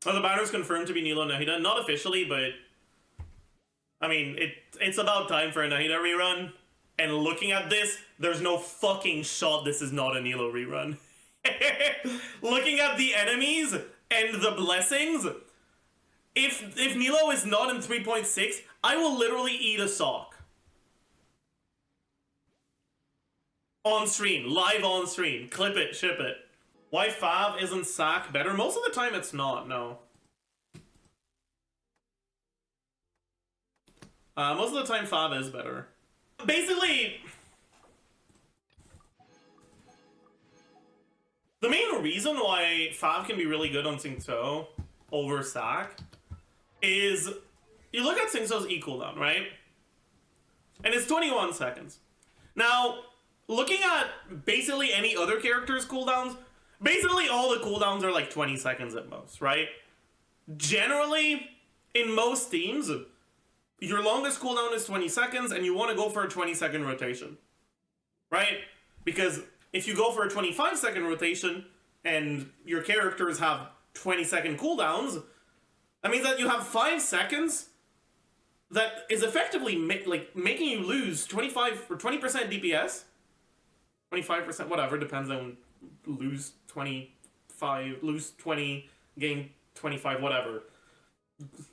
Well, the banner's confirmed to be Nilou Nahida. Not officially, but I mean, it's about time for a Nahida rerun. And looking at this, there's no fucking shot this is not a Nilou rerun. Looking at the enemies and the blessings, if Nilou is not in 3.6, I will literally eat a sock. On stream, live on stream. Clip it, ship it. Why Fav isn't Sac better? Most of the time it's not, no. Most of the time Fav is better. Basically, the main reason why Fav can be really good on Xingqiu over Sac is you look at Xingqiu's E cooldown, right? And it's 21 seconds. Now, looking at basically any other character's cooldowns, basically all the cooldowns are like 20 seconds at most, right? Generally, in most teams, your longest cooldown is 20 seconds and you want to go for a 20-second rotation, right? Because if you go for a 25-second rotation and your characters have 20-second cooldowns, that means that you have 5 seconds that is effectively making you lose 25 or 20% DPS, 25%, whatever, depends on lose 25, lose 20, gain 25, whatever,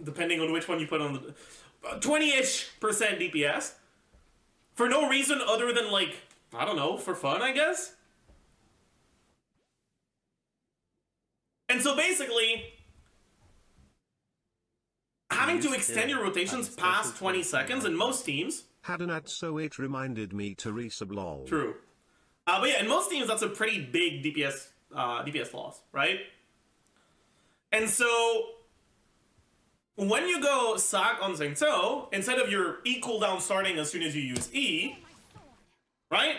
depending on which one you put on the 20-ish% DPS for no reason other than, like, I don't know, for fun, I guess. And so basically, having to extend your rotations past 20 seconds in most teams. Had an ad, so it reminded me to resub lol. True. But yeah, in most teams, that's a pretty big DPS loss, right? And so, when you go Sac on Xingqiu, instead of your E cooldown starting as soon as you use E, right?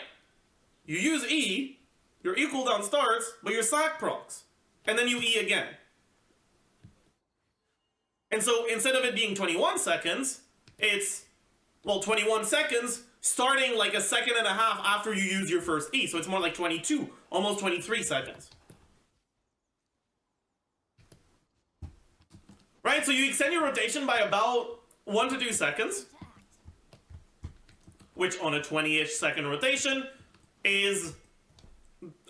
You use E, your E cooldown starts, but your Sac procs. And then you E again. And so, instead of it being 21 seconds, it's, well, 21 seconds, starting like a second and a half after you use your first E. So it's more like 22, almost 23 seconds. Right, so you extend your rotation by about 1 to 2 seconds, which on a 20-ish second rotation is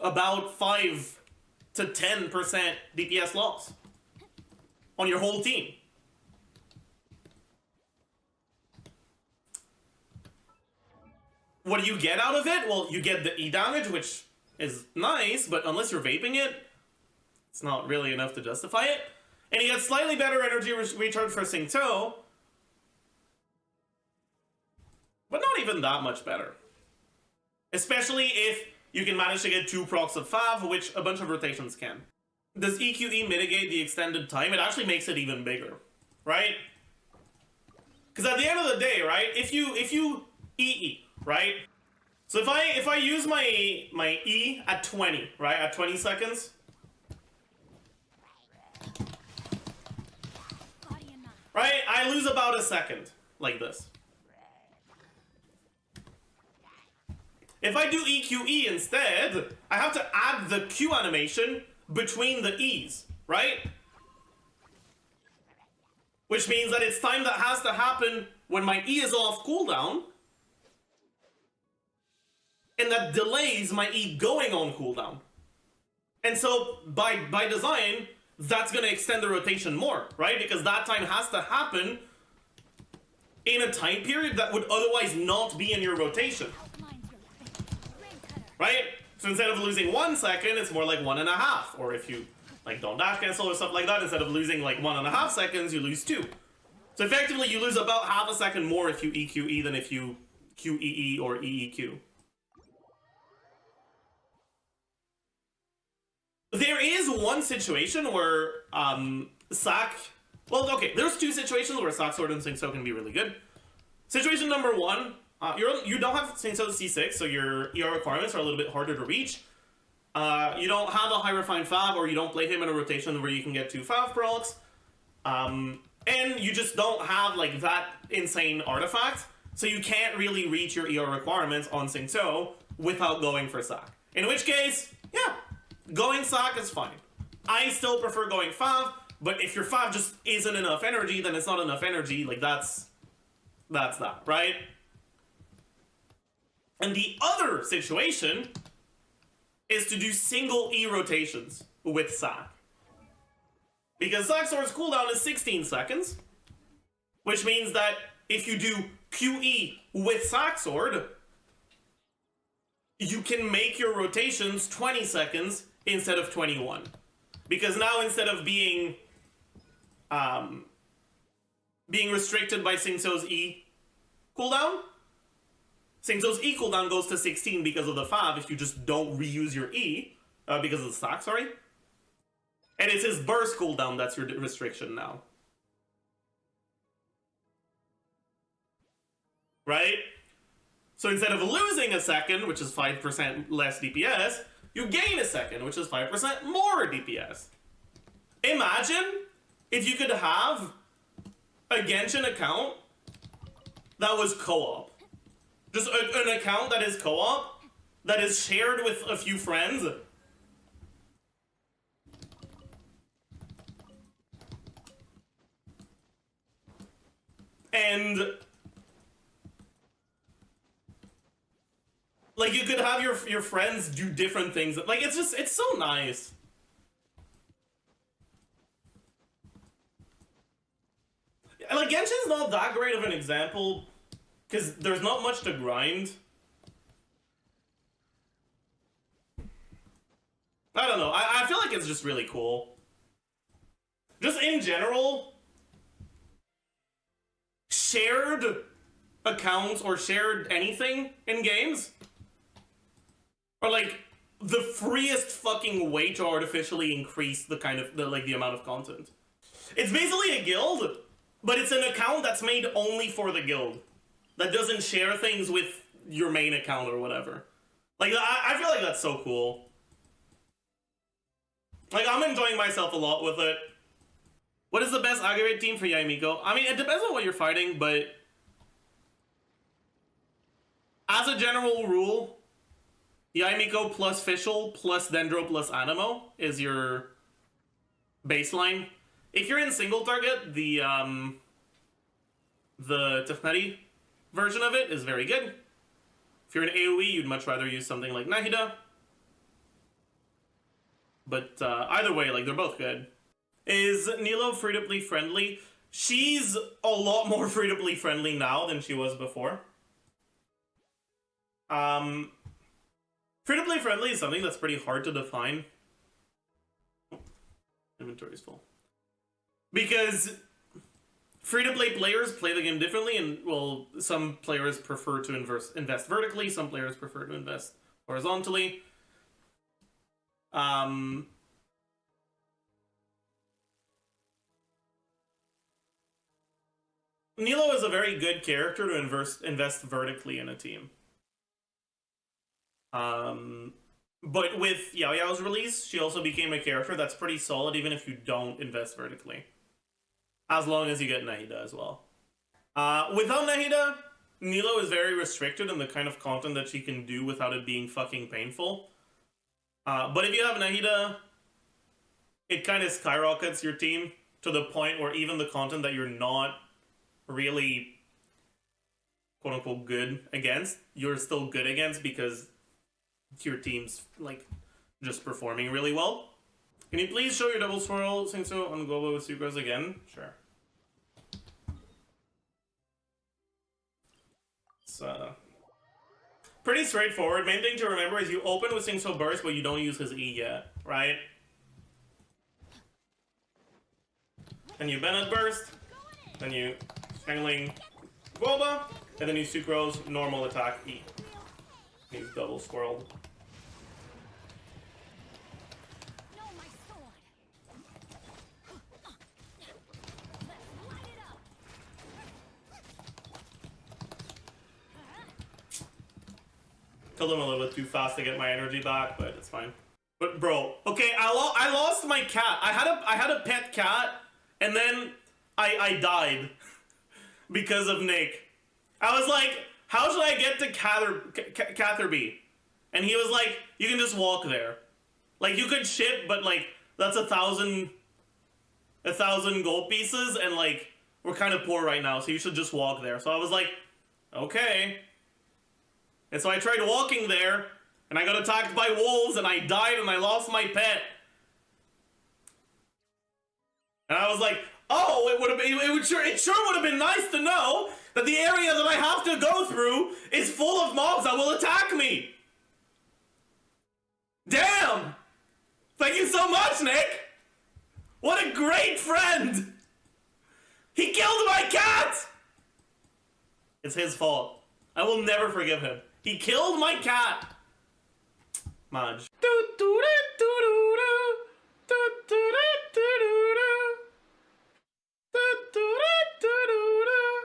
about 5 to 10% DPS loss on your whole team. What do you get out of it? Well, you get the E damage, which is nice, but unless you're vaping it, it's not really enough to justify it. And you get slightly better energy recharge for Xingqiu, but not even that much better. Especially if you can manage to get 2 procs of Fav, which a bunch of rotations can. Does EQE mitigate the extended time? It actually makes it even bigger, right? Because at the end of the day, right, if you EE, right? So if I use my E at 20, right, at 20 seconds, right, I lose about a second, like this. If I do EQE instead, I have to add the Q animation between the E's, right? Which means that it's time that has to happen when my E is off cooldown, and that delays my E going on cooldown. And so, by design, that's going to extend the rotation more, right? Because that time has to happen in a time period that would otherwise not be in your rotation. Right? So instead of losing 1 second, it's more like 1.5. Or if you like don't dash cancel or stuff like that, instead of losing like 1.5 seconds, you lose 2. So effectively, you lose about half a second more if you EQE than if you QEE or EEQ. There is one situation where Sac... Well, okay, there's 2 situations where Sac Sword and Xingqiu can be really good. Situation number 1, you don't have Xingqiu C6, so your ER requirements are a little bit harder to reach. You don't have a high refined Fav, or you don't play him in a rotation where you can get 2 Fav procs. And you just don't have like that insane artifact, so you can't really reach your ER requirements on Xingqiu without going for Sac. In which case, yeah, going Sac is fine. I still prefer going Fav, But if your 5 just isn't enough energy, then it's not enough energy. Like, that's that, right? And the other situation is to do single E rotations with Sac. Because Sac Sword's cooldown is 16 seconds, which means that if you do QE with Sac Sword, you can make your rotations 20 seconds instead of 21. Because now instead of being restricted by Xingqiu's E cooldown, Xingqiu's E cooldown goes to 16 because of the Fav if you just don't reuse your E, because of the Sac, sorry. And it's his burst cooldown that's your restriction now. Right? So instead of losing a second, which is 5% less DPS, you gain a second, which is 5% more DPS. Imagine if you could have a Genshin account that was co-op. Just an account that is co-op, that is shared with a few friends. And like you could have your friends do different things. Like it's so nice. Like Genshin's not that great of an example because there's not much to grind. I don't know. I feel like it's just really cool. Just in general, shared accounts or shared anything in games are like the freest fucking way to artificially increase the kind of the amount of content. It's basically a guild, but it's an account that's made only for the guild that doesn't share things with your main account or whatever. Like I feel like that's so cool. Like I'm enjoying myself a lot with it. What is the best Aggrevate team for Miko? I mean, it depends on what you're fighting, but as a general rule, Miko plus Fischl plus Dendro plus Animo is your baseline. If you're in single target, the Tifneti version of it is very good. If you're in AoE, you'd much rather use something like Nahida. But either way, like, they're both good. Is Nilou free-to-play friendly? She's a lot more free-to-play friendly now than she was before. Free-to-play friendly is something that's pretty hard to define. Inventory's full. Because free-to-play players play the game differently, and, well, some players prefer to invest vertically, some players prefer to invest horizontally. Nilou is a very good character to invest vertically in a team. But with Yao Yao's release, she also became a character that's pretty solid even if you don't invest vertically. As long as you get Nahida as well. Without Nahida, Nilou is very restricted in the kind of content that she can do without it being fucking painful. But if you have Nahida, it kind of skyrockets your team to the point where even the content that you're not really quote-unquote good against, you're still good against because your team's like just performing really well. Can you please show your double swirl Xingqiu on global with Sucrose again? Sure. It's pretty straightforward. Main thing to remember is you open with Xingqiu burst, but you don't use his E yet, right? Then you Bennett burst, then you Angling Guoba, and then you Sucrose normal attack E. He's double swirled. Killed him a little bit too fast to get my energy back, but it's fine. But bro, okay, I lost my cat. I had a pet cat, and then I died because of Nick. I was like, how should I get to Catherby? And he was like, you can just walk there. Like, you could ship, but like, that's 1,000 1,000 gold pieces, and like, we're kind of poor right now, so you should just walk there. So I was like, okay. And so I tried walking there, and I got attacked by wolves, and I died, and I lost my pet. And I was like, oh, it sure would have been nice to know that the area that I have to go through is full of mobs that will attack me. Damn! Thank you so much, Nick! What a great friend! He killed my cat! It's his fault. I will never forgive him. He killed my cat! Maj.